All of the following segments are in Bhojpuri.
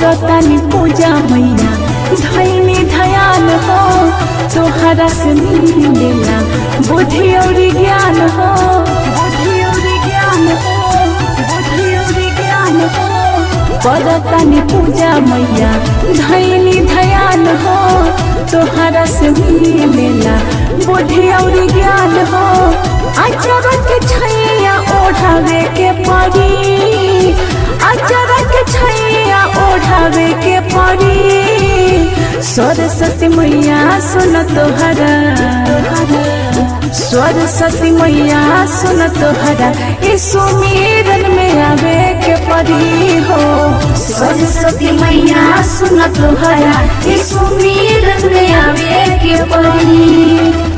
करतानी पूजा मैया धैनी धयान हो तोहरा से मिलेला बुद्धि और ज्ञान हो बुद्धि और ज्ञान हो बुद्धि और ज्ञान हो करतानी पूजा मैया धैनी धयान हो तोहरा से मिलेला बुद्धि और ज्ञान हो अचर के छैया ओढ़ावे के पड़ी अचर के छैया ओढ़ावे के पड़ी सरस्वती मैया सुन तोहरा सरस्वती मैया सुन तोहरा इस सुमिरन में आवे के पड़ी हो सरस्वती मैया सुन तोहरा इस सुमिरन में आवे के पड़ी।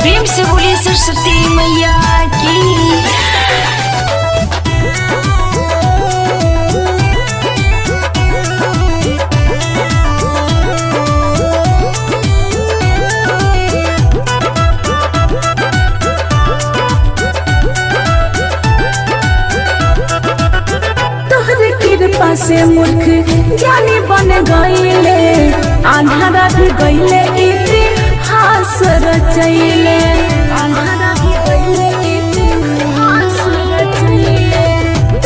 प्रेम से बोलिए सरस्वती मैया की। तोहरे कृपा से मूर्ख ज्ञानी बन गईले आंधारा भी गईले इतिहास रचैले आंधारा भी गईले इतिहास रचैले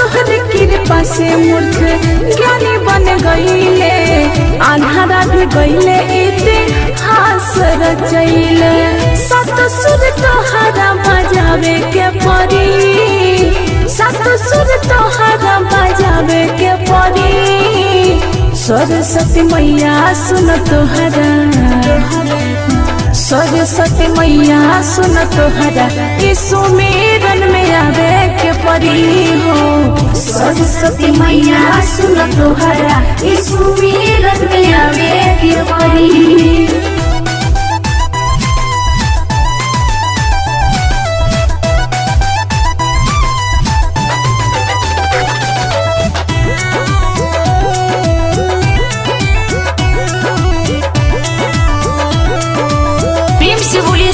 तोहरे कृपा से मूर्ख ज्ञानी बन गईले आंधारा भी गईले इतिहास रचैले सत सुर तोहरा बजावे के पड़ी सत सुर तोहरा बजावे के पड़ी सरस्वती मैया सुन तोहरा सरस्वती मैया सुन तोहरा इस सुमिरन में आवे के पड़ी हो सरस्वती मैया सुन तोहरा इस सुमिरन में आवे के पड़ी।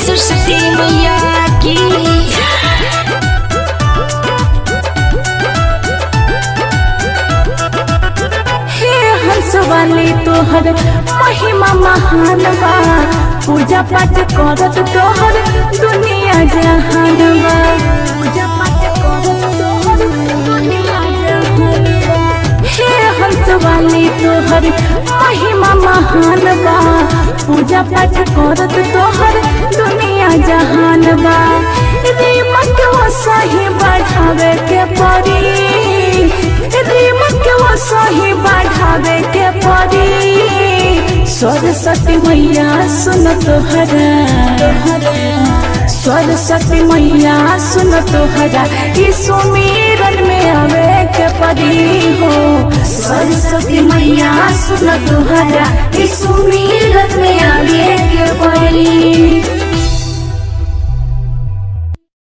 सरस्वती मैया की। हे हंस वाली तोहर महिमा महान बा पूजा पाठ करत तोहर दुनिया जहान बा पूजा पाठ करत तोहर दुनिया जहान बा हे हंस वाली तोहर महिमा महान बा पूजा पाठ करत तोहर दुनिया जहान बा रीमक वो सही बढ़ावे के पड़ी रीमक वो सही बढ़ावे के पड़ी सरस्वती मैया सुन तोहरा सरस्वती मैया सुन तोहरा इस सुमिरन में आवे के पड़ी हो सरस्वती मैया सुन तोहरा इस सुमिरन में आवे के पड़ी।